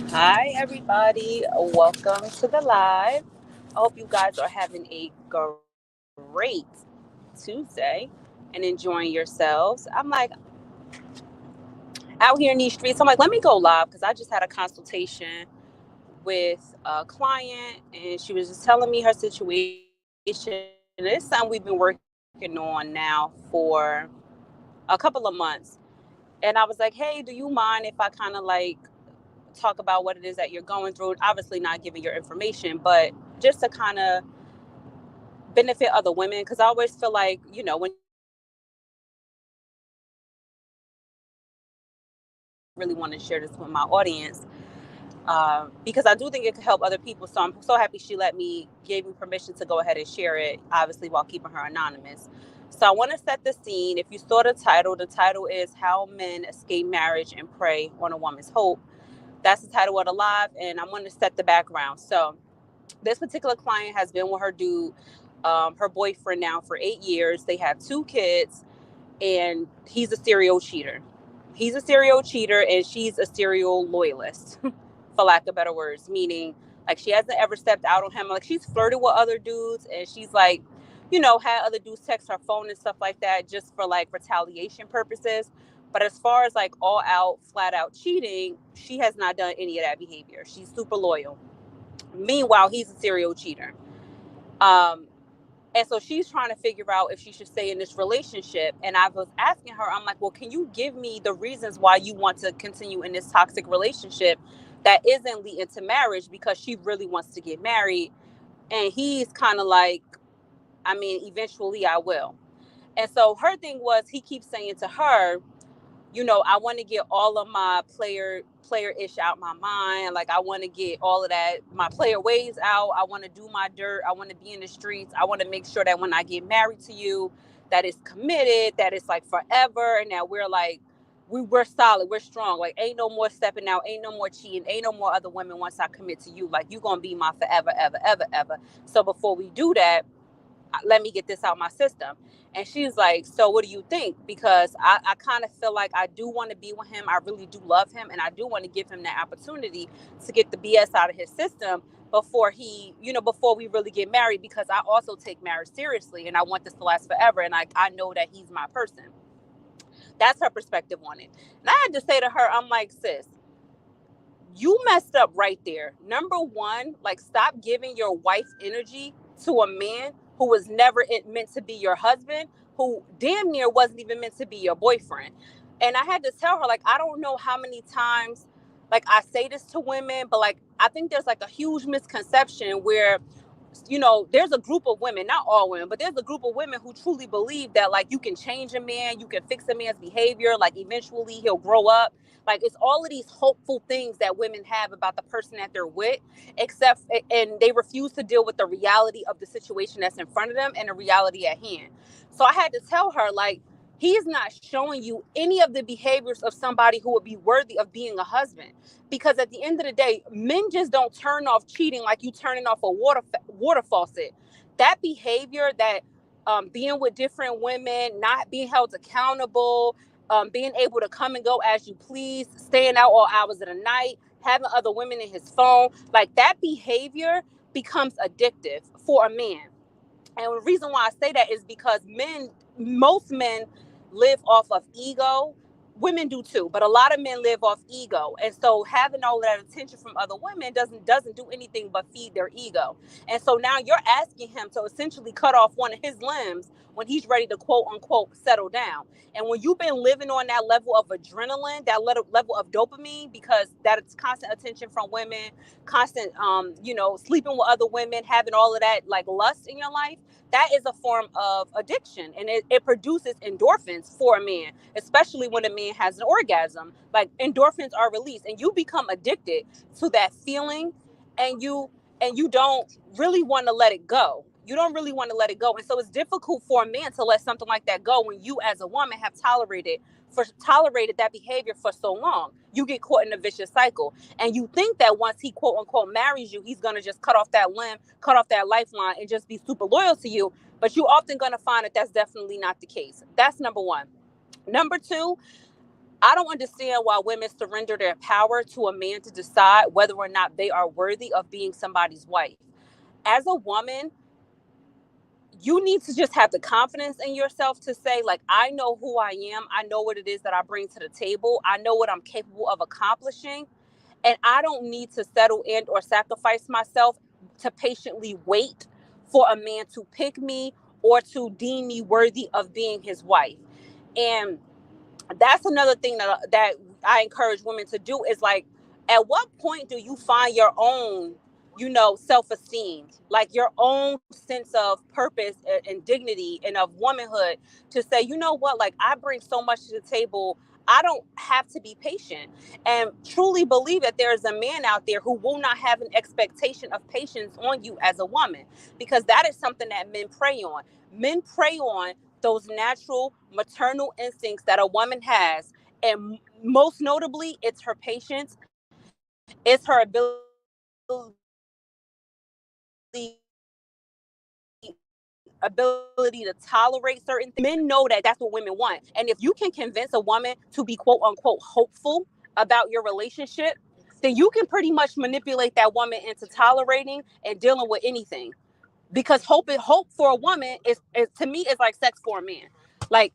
Hi, everybody. Welcome to the live. I hope you guys are having a great Tuesday and enjoying yourselves. I'm like out here in these streets. I'm like, let me go live because I just had a consultation with a client and she was just telling me her situation. It's something we've been working on now for a couple of months. And I was like, hey, do you mind if I kind of like talk about what it is that you're going through? Obviously, not giving your information, but just to kind of benefit other women. Because I always feel like, when you share information like this, it can help other people. So I really want to share this with my audience because I do think it could help other people. So I'm so happy she gave me permission to go ahead and share it, obviously, while keeping her anonymous. So I want to set the scene. If you saw the title is How Men Escape Marriage and Prey on a Woman's Hope. That's the title of the live, and I'm going to set the background. So this particular client has been with her boyfriend now for 8 years. They have 2 kids, and he's a serial cheater. He's a serial cheater, and she's a serial loyalist, for lack of better words. Meaning, like, she hasn't ever stepped out on him. Like, she's flirted with other dudes, and she's like, had other dudes text her phone and stuff like that just for like retaliation purposes. But as far as like all out, flat out cheating, she has not done any of that behavior. She's super loyal. Meanwhile, he's a serial cheater. Um, and so she's trying to figure out if she should stay in this relationship. And I was asking her, I'm like, well, can you give me the reasons why you want to continue in this toxic relationship that isn't leading to marriage, because she really wants to get married. And he's kind of like, I mean, eventually I will. And so her thing was, he keeps saying to her, I want to get all of my player ish out my mind. Like, I want to get all of that, my player ways out. I want to do my dirt. I want to be in the streets. I want to make sure that when I get married to you, that it's committed, that it's like forever, and that we're like, we're solid, we're strong. Like, ain't no more stepping out, ain't no more cheating, ain't no more other women once I commit to you. Like, you gonna be my forever, ever, ever, ever. So before we do that, let me get this out my system. And she's like, so what do you think? Because I kind of feel like I do want to be with him. I really do love him. And I do want to give him that opportunity to get the BS out of his system before we really get married, because I also take marriage seriously and I want this to last forever. And I know that he's my person. That's her perspective on it. And I had to say to her, I'm like, sis, you messed up right there. Number one, like, stop giving your wife energy to a man who was never meant to be your husband, who damn near wasn't even meant to be your boyfriend. And I had to tell her, like, I don't know how many times, like, I say this to women, but like, I think there's like a huge misconception where, there's a group of women, not all women, but there's a group of women who truly believe that, like, you can change a man, you can fix a man's behavior, like, eventually he'll grow up. Like, it's all of these hopeful things that women have about the person that they're with, and they refuse to deal with the reality of the situation that's in front of them and the reality at hand. So I had to tell her, like, he's not showing you any of the behaviors of somebody who would be worthy of being a husband. Because at the end of the day, men just don't turn off cheating like you turning off a water faucet. That behavior, that being with different women, not being held accountable, being able to come and go as you please, staying out all hours of the night, having other women in his phone, like, that behavior becomes addictive for a man. And the reason why I say that is because most men live off of ego. Women do too, but a lot of men live off ego. And so having all of that attention from other women doesn't do anything but feed their ego. And so now you're asking him to essentially cut off one of his limbs when he's ready to quote unquote settle down. And when you've been living on that level of adrenaline, that level of dopamine, because that is constant attention from women, constant sleeping with other women, having all of that like lust in your life, that is a form of addiction, and it produces endorphins for a man, especially when a man has an orgasm. Like, endorphins are released and you become addicted to that feeling, and you don't really want to let it go. You don't really want to let it go. And so it's difficult for a man to let something like that go when you as a woman have tolerated that behavior for so long. You get caught in a vicious cycle. And you think that once he quote unquote marries you, he's gonna just cut off that limb, cut off that lifeline, and just be super loyal to you. But you're often gonna find that that's definitely not the case. That's number one. Number two, I don't understand why women surrender their power to a man to decide whether or not they are worthy of being somebody's wife. As a woman, you need to just have the confidence in yourself to say, like, I know who I am. I know what it is that I bring to the table. I know what I'm capable of accomplishing. And I don't need to settle in or sacrifice myself to patiently wait for a man to pick me or to deem me worthy of being his wife. And that's another thing that I encourage women to do is, like, at what point do you find your own, self-esteem, like your own sense of purpose and dignity and of womanhood to say, you know what, like, I bring so much to the table. I don't have to be patient, and truly believe that there is a man out there who will not have an expectation of patience on you as a woman, because that is something that men prey on. Men prey on those natural maternal instincts that a woman has. And most notably, it's her patience, it's her ability ability to tolerate certain things. Men know that that's what women want. And if you can convince a woman to be quote unquote hopeful about your relationship, then you can pretty much manipulate that woman into tolerating and dealing with anything. Because hope for a woman is to me is like sex for a man. Like,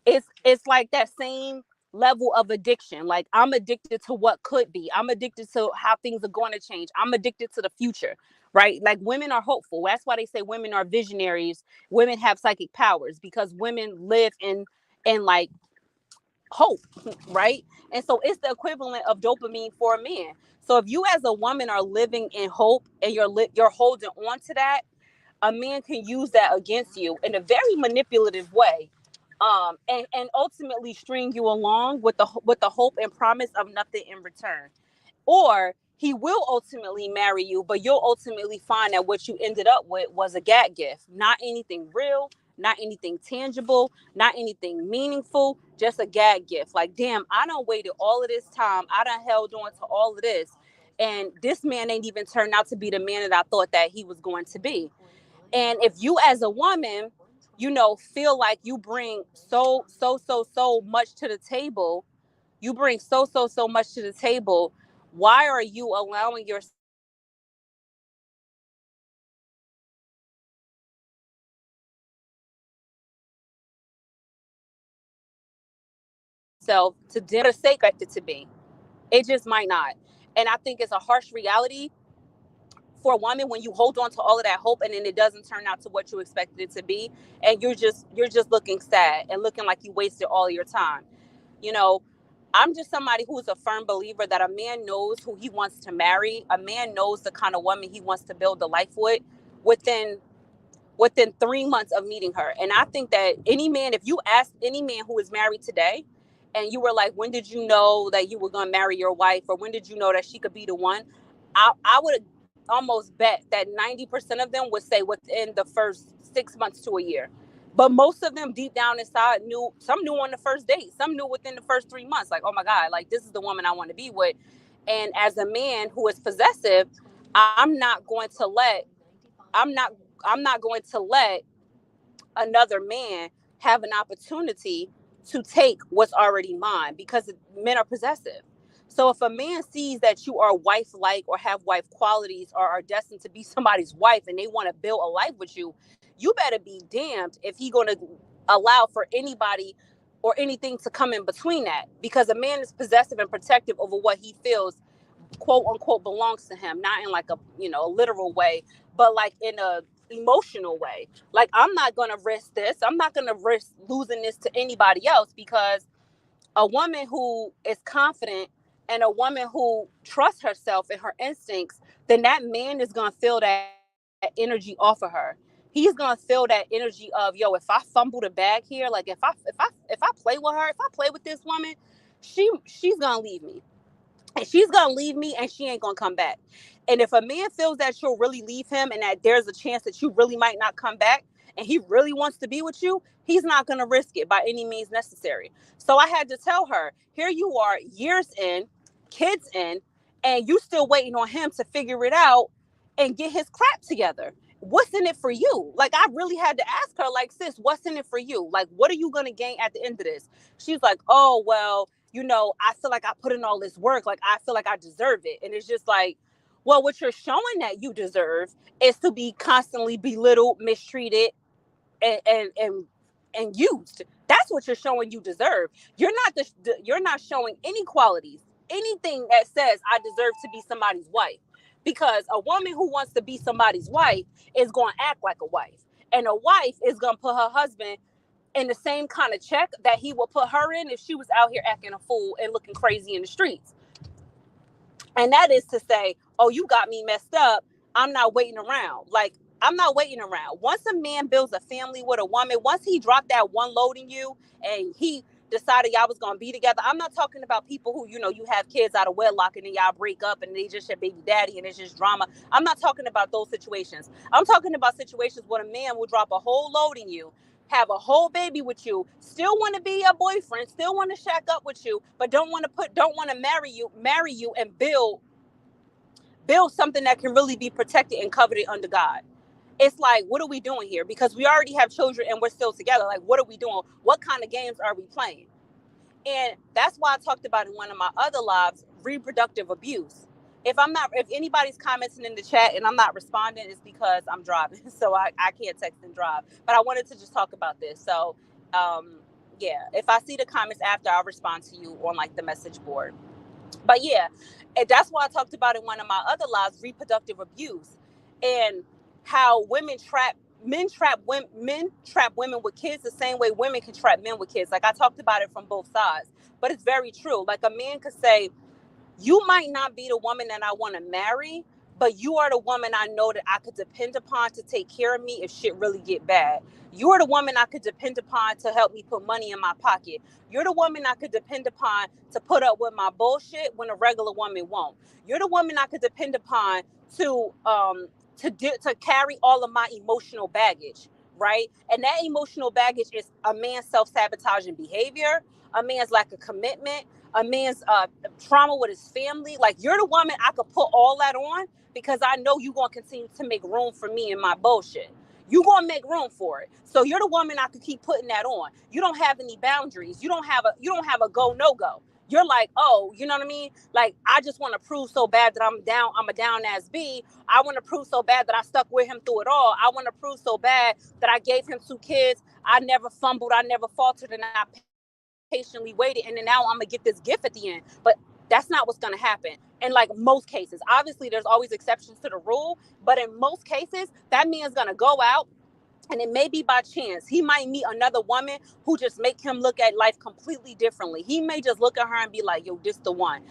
it's like that same level of addiction. Like, I'm addicted to what could be. I'm addicted to how things are going to change. I'm addicted to the future, right? Like, women are hopeful. That's why they say women are visionaries. Women have psychic powers because women live in like hope, right? And so it's the equivalent of dopamine for a man. So if you as a woman are living in hope and you're holding on to that, a man can use that against you in a very manipulative way, and ultimately string you along with the hope and promise of nothing in return. Or he will ultimately marry you, but you'll ultimately find that what you ended up with was a gag gift, not anything real, not anything tangible, not anything meaningful, just a gag gift. Like, damn, I done waited all of this time, I done held on to all of this, and this man ain't even turned out to be the man that I thought that he was going to be. And if you as a woman, feel like you bring so much to the table, you bring so much to the table, why are you allowing yourself to demonstrate for the sake of it to be? It just might not. And I think it's a harsh reality for a woman when you hold on to all of that hope and then it doesn't turn out to what you expected it to be, and you're just looking sad and looking like you wasted all your time. You know, I'm just somebody who's a firm believer that a man knows who he wants to marry. A man knows the kind of woman he wants to build a life with within within 3 months of meeting her. And I think that any man, if you ask any man who is married today, and you were like, when did you know that you were going to marry your wife? Or when did you know that she could be the one? I would almost bet that 90% of them would say within the first 6 months to a year. But most of them deep down inside knew, some knew on the first date, some knew within the first 3 months, like, oh my God, like, this is the woman I want to be with. And as a man who is possessive, I'm not going to let, I'm not, I'm not going to let another man have an opportunity to take what's already mine, because men are possessive. So if a man sees that you are wife like or have wife qualities or are destined to be somebody's wife and they want to build a life with you better be damned if he going to allow for anybody or anything to come in between that, because a man is possessive and protective over what he feels quote unquote belongs to him, not in like a a literal way, but like in a emotional way. Like, I'm not gonna risk this. I'm not gonna risk losing this to anybody else, because a woman who is confident and a woman who trusts herself and her instincts, then that man is gonna feel that energy off of her. He's gonna feel that energy of, yo, if I fumble the bag here, like if I play with her, if I play with this woman, she's gonna leave me, and she's gonna leave me and she ain't gonna come back. And if a man feels that you'll really leave him and that there's a chance that you really might not come back and he really wants to be with you, he's not gonna risk it by any means necessary. So I had to tell her, here you are, years in, kids in, and you still waiting on him to figure it out and get his crap together. what's in it for you? Like, I really had to ask her, like, sis, what's in it for you? Like, what are you going to gain at the end of this? She's like, oh, well, I feel like I put in all this work. Like, I feel like I deserve it. And it's just like, well, what you're showing that you deserve is to be constantly belittled, mistreated, and used. That's what you're showing you deserve. You're not showing any qualities, anything that says I deserve to be somebody's wife. Because a woman who wants to be somebody's wife is going to act like a wife. And a wife is going to put her husband in the same kind of check that he will put her in if she was out here acting a fool and looking crazy in the streets. And that is to say, oh, you got me messed up. I'm not waiting around. Like, I'm not waiting around. Once a man builds a family with a woman, once he dropped that one load in you and he decided y'all was going to be together. I'm not talking about people who, you have kids out of wedlock and then y'all break up and they just your baby daddy and it's just drama. I'm not talking about those situations. I'm talking about situations where a man will drop a whole load in you, have a whole baby with you, still want to be your boyfriend, still want to shack up with you, but don't want to marry you and build something that can really be protected and covered under God. It's like, what are we doing here? Because we already have children and we're still together. Like, what are we doing? What kind of games are we playing? And that's why I talked about in one of my other lives, reproductive abuse. If anybody's commenting in the chat and I'm not responding, it's because I'm driving. So I can't text and drive. But I wanted to just talk about this. So, yeah, if I see the comments after, I'll respond to you on like the message board. But yeah, and that's why I talked about in one of my other lives, reproductive abuse, and how men trap women with kids the same way women can trap men with kids. Like, I talked about it from both sides, but it's very true. Like, a man could say, you might not be the woman that I want to marry, but you are the woman I know that I could depend upon to take care of me if shit really get bad. You're the woman I could depend upon to help me put money in my pocket. You're the woman I could depend upon to put up with my bullshit when a regular woman won't. You're the woman I could depend upon to carry all of my emotional baggage, right? And that emotional baggage is a man's self-sabotaging behavior, a man's lack of commitment, a man's trauma with his family. Like, you're the woman I could put all that on because I know you're going to continue to make room for me and my bullshit. You're going to make room for it. So you're the woman I could keep putting that on. You don't have any boundaries. You don't have a go, no go. You're like, oh, you know what I mean? Like, I just want to prove so bad that I'm a down ass B. I want to prove so bad that I stuck with him through it all. I want to prove so bad that I gave him 2 kids. I never fumbled. I never faltered. And I patiently waited, and then now I'm gonna get this gift at the end. But that's not what's gonna happen. In like most cases, obviously there's always exceptions to the rule, but in most cases, that man's gonna go out, and it may be by chance. He might meet another woman who just make him look at life completely differently. He may just look at her and be like, yo, this the one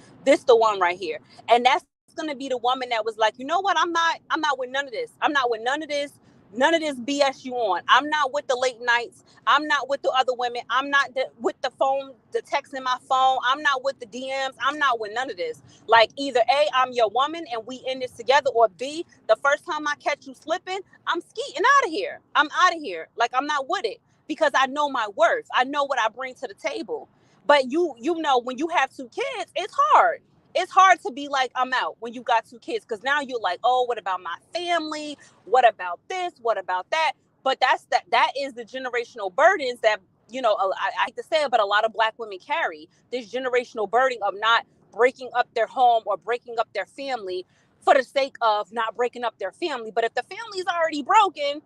right here. And that's gonna be the woman that was like, you know what, I'm not with none of this. I'm not with none of this BS you on. I'm not with the late nights. I'm not with the other women. I'm not with the phone, the text in my phone. I'm not with the DMs. I'm not with none of this. Like, either A, I'm your woman and we in this together, or B, the first time I catch you slipping, I'm skeeting out of here. I'm out of here. Like, I'm not with it because I know my worth. I know what I bring to the table. But when you have 2 kids, it's hard. It's hard to be like, I'm out when you got 2 kids, because now you're like, oh, what about my family? What about this? What about that? But that is the generational burdens that, I hate to say it, but a lot of Black women carry this generational burden of not breaking up their home or breaking up their family for the sake of not breaking up their family. But if the family is already broken,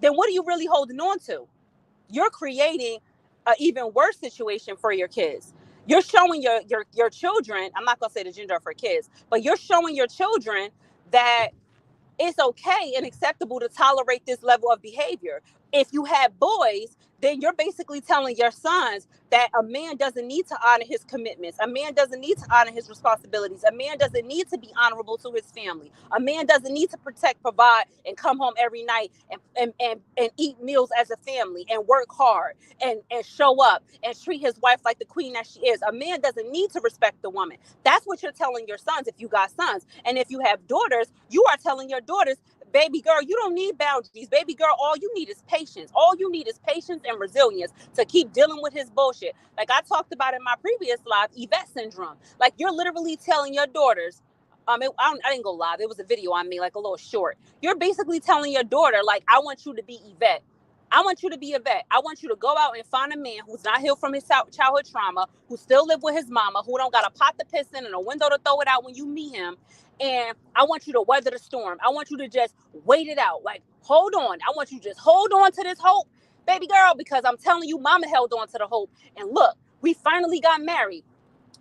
then what are you really holding on to? You're creating an even worse situation for your kids. You're showing your children, I'm not going to say the gender for kids, but you're showing your children that it's okay and acceptable to tolerate this level of behavior. If you have boys, then you're basically telling your sons that a man doesn't need to honor his commitments. A man doesn't need to honor his responsibilities. A man doesn't need to be honorable to his family. A man doesn't need to protect, provide, and come home every night and eat meals as a family and work hard and show up and treat his wife like the queen that she is. A man doesn't need to respect the woman. That's what you're telling your sons if you got sons. And if you have daughters, you are telling your daughters, baby girl, you don't need boundaries. Baby girl, all you need is patience. All you need is patience and resilience to keep dealing with his bullshit. Like I talked about in my previous live, Yvette syndrome. Like, you're literally telling your daughters, I didn't go live. It was a video I made, like a little short. You're basically telling your daughter, like, I want you to be Yvette. I want you to be Yvette. I want you to go out and find a man who's not healed from his childhood trauma, who still live with his mama, who don't got a pot to piss in and a window to throw it out when you meet him. And I want you to weather the storm. I want you to just wait it out. Like, hold on. I want you to just hold on to this hope, baby girl, because I'm telling you, mama held on to the hope. And look, we finally got married.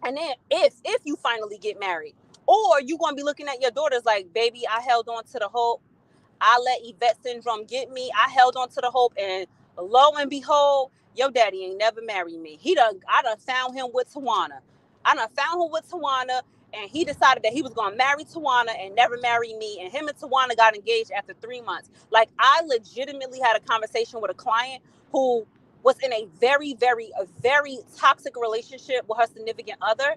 And then if you finally get married, or you're going to be looking at your daughters like, baby, I held on to the hope. I let Yvette syndrome get me. I held on to the hope, and lo and behold, your daddy ain't never married me. I done found him with Tawana. And he decided that he was going to marry Tawana and never marry me. And him and Tawana got engaged after 3 months. Like, I legitimately had a conversation with a client who was in a very, very toxic relationship with her significant other.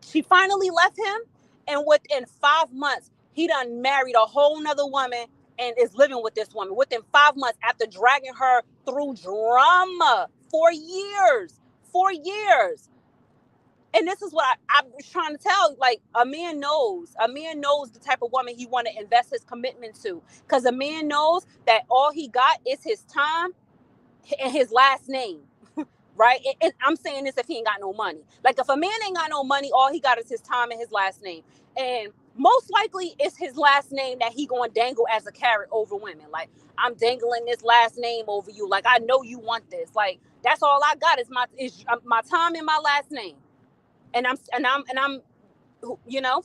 She finally left him, and within 5 months, he done married a whole nother woman and is living with this woman within 5 months after dragging her through drama for years. And this is what I was trying to tell. Like, a man knows the type of woman he want to invest his commitment to, because a man knows that all he got is his time and his last name. Right? And I'm saying this if he ain't got no money. Like, if a man ain't got no money, all he got is his time and his last name. And most likely it's his last name that he gonna dangle as a carrot over women. Like, I'm dangling this last name over you. Like, I know you want this. Like, that's all I got is my time and my last name. And I'm you know,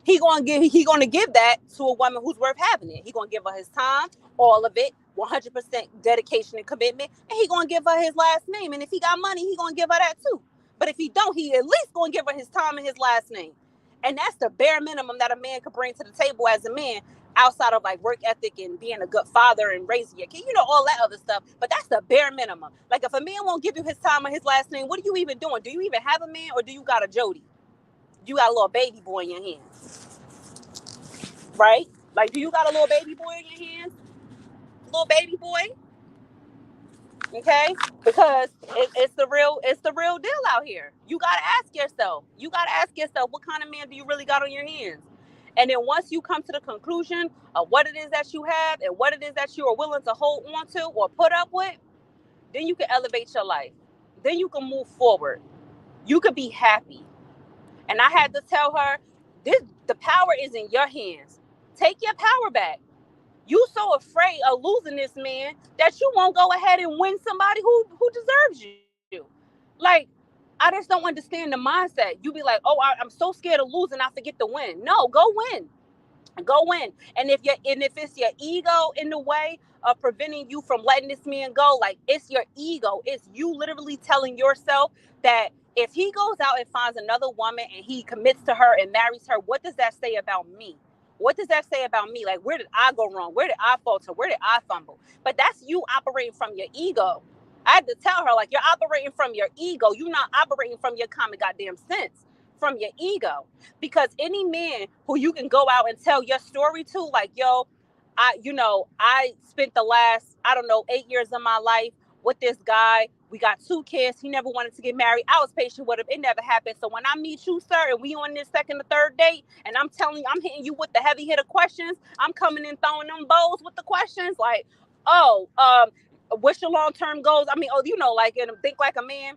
he gonna give that to a woman who's worth having it. He gonna give her his time, all of it, 100% dedication and commitment, and he gonna give her his last name. And if he got money, he gonna give her that too. But if he don't, he at least gonna give her his time and his last name. And that's the bare minimum that a man could bring to the table as a man, outside of like work ethic and being a good father and raising your kid, all that other stuff. But that's the bare minimum. Like, if a man won't give you his time or his last name, what are you even doing? Do you even have a man, or do you got a Jody? You got a little baby boy in your hands, right? Like, do you got a little baby boy in your hands? Little baby boy? Okay? Because it's the real deal out here. You gotta ask yourself. What kind of man do you really got on your hands? And then once you come to the conclusion of what it is that you have and what it is that you are willing to hold on to or put up with, then you can elevate your life. Then you can move forward. You could be happy. And I had to tell her, the power is in your hands. Take your power back. You so afraid of losing this man that you won't go ahead and win somebody who deserves you. Like, I just don't understand the mindset. You be like, oh, I'm so scared of losing, I forget to win. No, go win. And if it's your ego in the way of preventing you from letting this man go, like, it's your ego. It's you literally telling yourself that if he goes out and finds another woman and he commits to her and marries her, what does that say about me? What does that say about me? Like, where did I go wrong? Where did I falter? Where did I fumble? But that's you operating from your ego. I had to tell her, like, you're operating from your ego. You're not operating from your common goddamn sense, from your ego. Because any man who you can go out and tell your story to, like, yo, I spent the last, 8 years of my life with this guy. We got 2 kids. He never wanted to get married. I was patient with him. It never happened. So when I meet you, sir, and we on this second or third date, and I'm hitting you with the heavy hitter questions, I'm coming in throwing them bows with the questions, like, what's your long-term goals? I mean, like, and think like a man.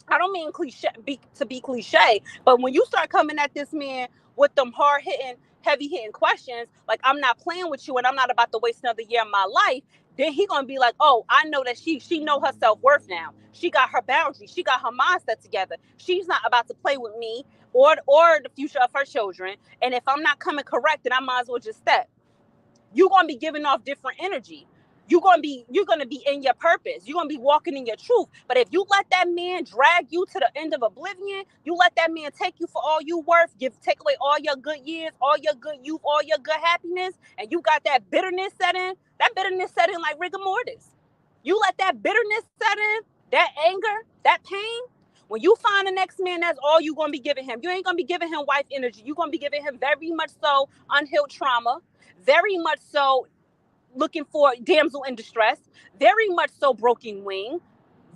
I don't mean to be cliche, but when you start coming at this man with them hard-hitting, heavy-hitting questions, like, I'm not playing with you and I'm not about to waste another year of my life, then he gonna be like, oh, I know that she know her self-worth now. She got her boundaries. She got her mindset together. She's not about to play with me or the future of her children. And if I'm not coming correct, then I might as well just step. You're gonna be giving off different energy. You're gonna be in your purpose. You're gonna be walking in your truth. But if you let that man drag you to the end of oblivion, you let that man take you for all you worth, take away all your good years, all your good youth, all your good happiness, and you got that bitterness set in like rigor mortis. You let that bitterness set in, that anger, that pain. When you find the next man, that's all you're gonna be giving him. You ain't gonna be giving him wife energy. You're gonna be giving him very much so unhealed trauma, very much so looking for damsel in distress, very much so broken wing,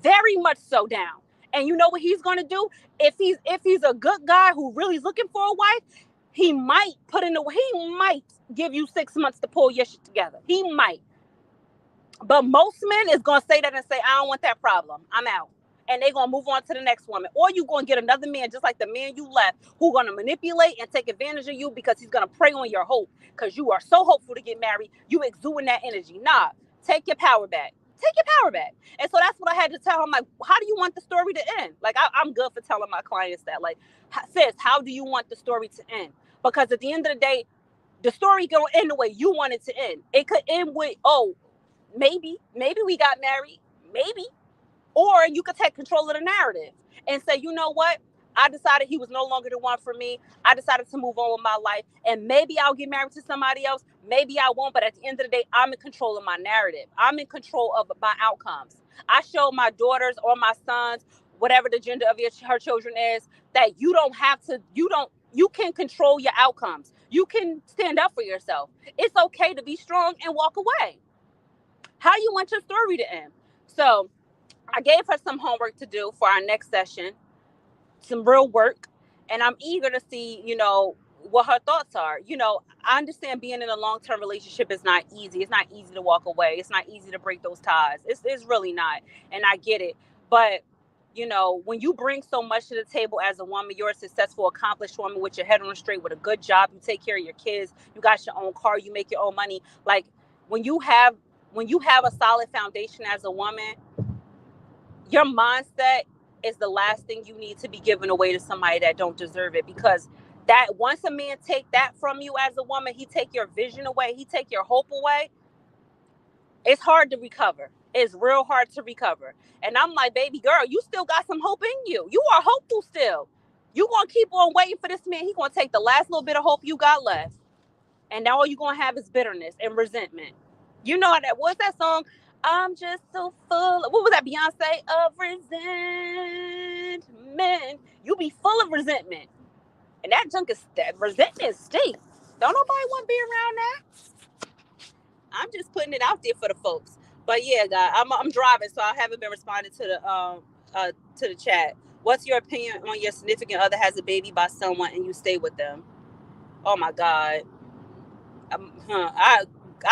very much so down. And you know what he's gonna do? If he's a good guy who really is looking for a wife, he might he might give you 6 months to pull your shit together. He might. But most men is gonna say that and say, I don't want that problem. I'm out. And they're gonna move on to the next woman. Or you gonna get another man just like the man you left, who gonna manipulate and take advantage of you because he's gonna prey on your hope. Because you are so hopeful to get married, you exuding that energy. Nah, take your power back. Take your power back. And so that's what I had to tell him. Like, how do you want the story to end? Like, I'm good for telling my clients that. Like, sis, how do you want the story to end? Because at the end of the day, the story gonna end the way you want it to end. It could end with, oh, maybe we got married, maybe. Or you could take control of the narrative and say, you know what? I decided he was no longer the one for me. I decided to move on with my life. And maybe I'll get married to somebody else. Maybe I won't. But at the end of the day, I'm in control of my narrative. I'm in control of my outcomes. I show my daughters or my sons, whatever the gender of her children is, that you don't have to, you can control your outcomes. You can stand up for yourself. It's okay to be strong and walk away. How you want your story to end? So I gave her some homework to do for our next session, some real work, and I'm eager to see, what her thoughts are. I understand being in a long-term relationship is not easy. It's not easy to walk away. It's not easy to break those ties. It's really not, and I get it. But when you bring so much to the table as a woman, you're a successful, accomplished woman with your head on straight, with a good job, you take care of your kids, you got your own car, you make your own money. Like when you have a solid foundation as a woman, your mindset is the last thing you need to be giving away to somebody that don't deserve it. Because that once a man take that from you as a woman, he take your vision away, he take your hope away. It's hard to recover. It's real hard to recover. And I'm like, baby girl, you still got some hope in you. You are hopeful still. You gonna keep on waiting for this man. He gonna take the last little bit of hope you got left. And now all you gonna have is bitterness and resentment. You know that, what's that song? I'm just so full. What was that, Beyonce? Of resentment. You be full of resentment. And that resentment stinks. Don't nobody want to be around that. I'm just putting it out there for the folks. But yeah, guys, I'm driving, so I haven't been responding to the chat. What's your opinion on your significant other has a baby by someone and you stay with them? Oh my God. I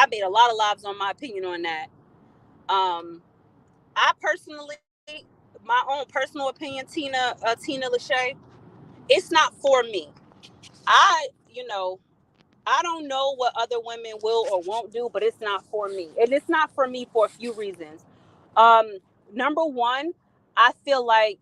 made a lot of lives on my opinion on that. I personally, my own personal opinion, Tina Lachey, it's not for me. I, I don't know what other women will or won't do, but it's not for me. And it's not for me for a few reasons. Number one, I feel like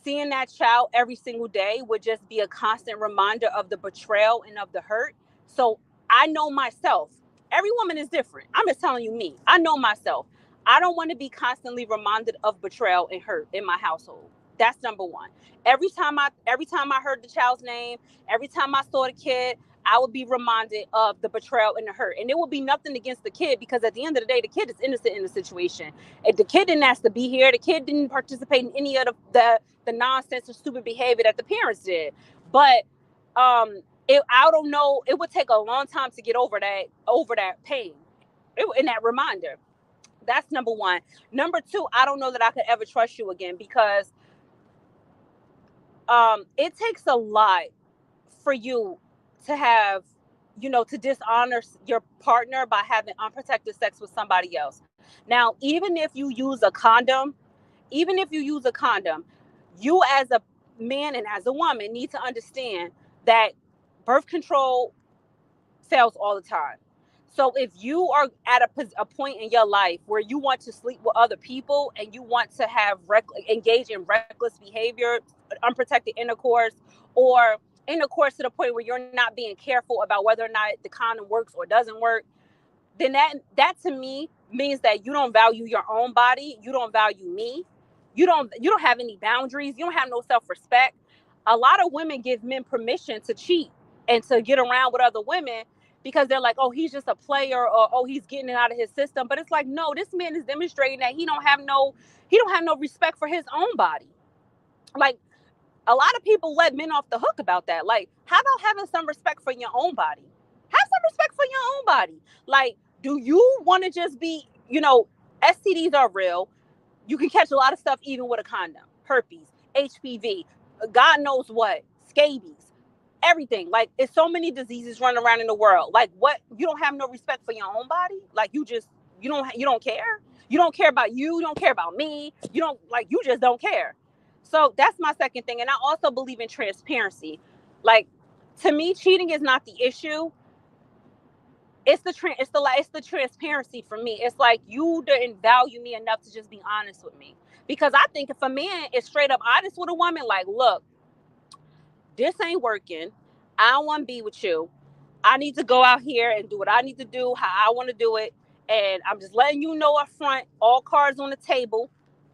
seeing that child every single day would just be a constant reminder of the betrayal and of the hurt. So I know myself. Every woman is different. I'm just telling you me. I know myself. I don't want to be constantly reminded of betrayal and hurt in my household. That's number one. Every time I heard the child's name, every time I saw the kid, I would be reminded of the betrayal and the hurt. And it would be nothing against the kid, because at the end of the day, the kid is innocent in the situation. If the kid didn't ask to be here, the kid didn't participate in any of the nonsense or stupid behavior that the parents did. But I don't know, it would take a long time to get over that pain and that reminder. That's number one. Number two, I don't know that I could ever trust you again, because it takes a lot for you to have, to dishonor your partner by having unprotected sex with somebody else. Now, even if you use a condom, you as a man and as a woman need to understand that birth control fails all the time. So if you are at a point in your life where you want to sleep with other people and you want to engage in reckless behavior, unprotected intercourse, or intercourse to the point where you're not being careful about whether or not the condom works or doesn't work, then that to me means that you don't value your own body. You don't value me. You don't have any boundaries. You don't have no self-respect. A lot of women give men permission to cheat and to get around with other women because they're like, oh, he's just a player, or oh, he's getting it out of his system. But it's like, no, this man is demonstrating that he don't have no respect for his own body. Like, a lot of people let men off the hook about that. Like, how about having some respect for your own body? Have some respect for your own body. Like, do you want to just be, STDs are real. You can catch a lot of stuff even with a condom. herpes, HPV, God knows what, scabies, everything. Like, it's so many diseases running around in the world. Like, what? You don't have no respect for your own body? Like, you don't care? You don't care about you. You don't care about me. You just don't care. So that's my second thing. And I also believe in transparency. Like, to me, cheating is not the issue. It's the transparency for me. It's like, you didn't value me enough to just be honest with me. Because I think if a man is straight up honest with a woman, like, look, this ain't working. I don't want to be with you. I need to go out here and do what I need to do, how I want to do it. And I'm just letting you know up front, all cards on the table.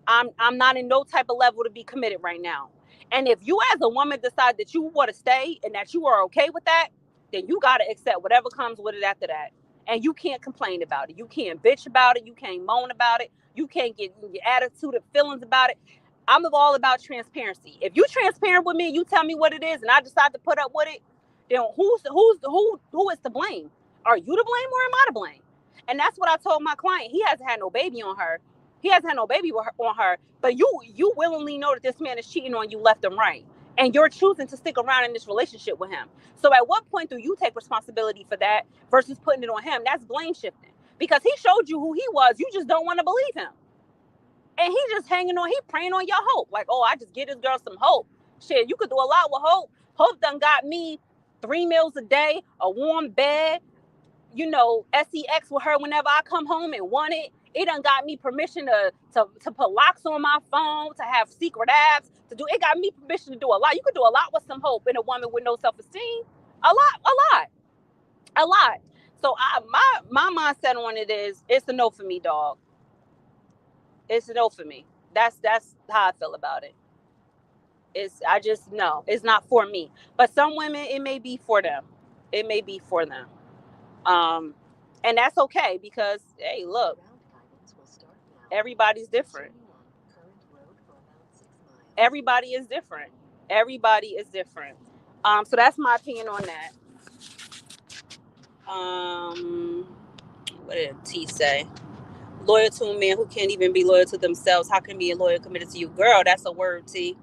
I'm not in no type of level to be committed right now. And if you as a woman decide that you want to stay and that you are okay with that, then you got to accept whatever comes with it after that. And you can't complain about it. You can't bitch about it. You can't moan about it. You can't get your attitude and feelings about it. I'm all about transparency. If you transparent with me, you tell me what it is, and I decide to put up with it, then who is to blame? Are you to blame or am I to blame? And that's what I told my client. He hasn't had no baby on her. He hasn't had no baby on her. But you willingly know that this man is cheating on you left and right. And you're choosing to stick around in this relationship with him. So at what point do you take responsibility for that versus putting it on him? That's blame shifting. Because he showed you who he was. You just don't want to believe him. And he just he praying on your hope. Like, oh, I just give this girl some hope. Shit, you could do a lot with hope. Hope done got me 3 meals a day, a warm bed, sex with her whenever I come home and want it. It done got me permission to put locks on my phone, to have secret apps, it got me permission to do a lot. You could do a lot with some hope in a woman with no self-esteem. A lot. So my mindset on it is, it's a no for me, dog. It's a no for me. That's how I feel about it. No, it's not for me. But some women, it may be for them. It may be for them. And that's okay, because, hey, look, everybody's different. Everybody is different. Everybody is different. So that's my opinion on that. What did T say? Loyal to a man who can't even be loyal to themselves. How can be a loyal committed to you? Girl, that's a word, T.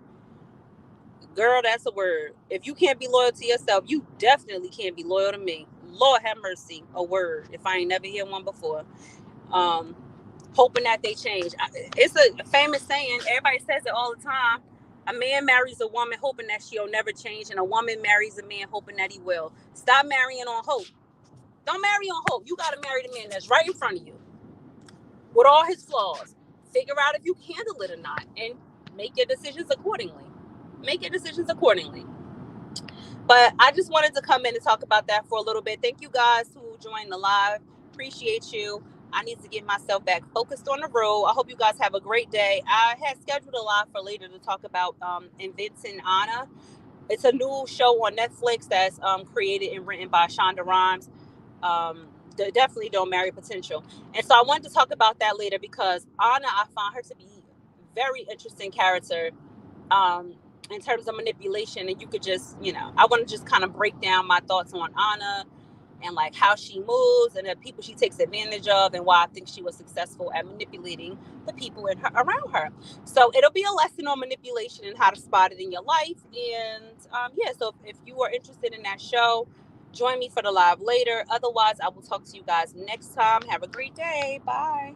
Girl, that's a word. If you can't be loyal to yourself, you definitely can't be loyal to me. Lord have mercy, a word. If I ain't never heard one before. Hoping that they change. It's a famous saying. Everybody says it all the time. A man marries a woman hoping that she'll never change, and a woman marries a man hoping that he will. Stop marrying on hope. Don't marry on hope. You got to marry the man that's right in front of you with all his flaws. Figure out if you can handle it or not, and make your decisions accordingly. But I just wanted to come in and talk about that for a little bit. Thank you guys who joined the live. Appreciate you. I need to get myself back focused on the road. I hope you guys have a great day. I had scheduled a live for later to talk about Inventing Anna. It's a new show on Netflix that's created and written by Shonda Rhimes. Definitely Don't Marry Potential. And so I wanted to talk about that later, because Anna, I found her to be a very interesting character in terms of manipulation. And you could just, I want to just kind of break down my thoughts on Anna and like how she moves and the people she takes advantage of, and why I think she was successful at manipulating the people around her. So it'll be a lesson on manipulation and how to spot it in your life. And so if you are interested in that show, join me for the live later. Otherwise, I will talk to you guys next time. Have a great day. Bye.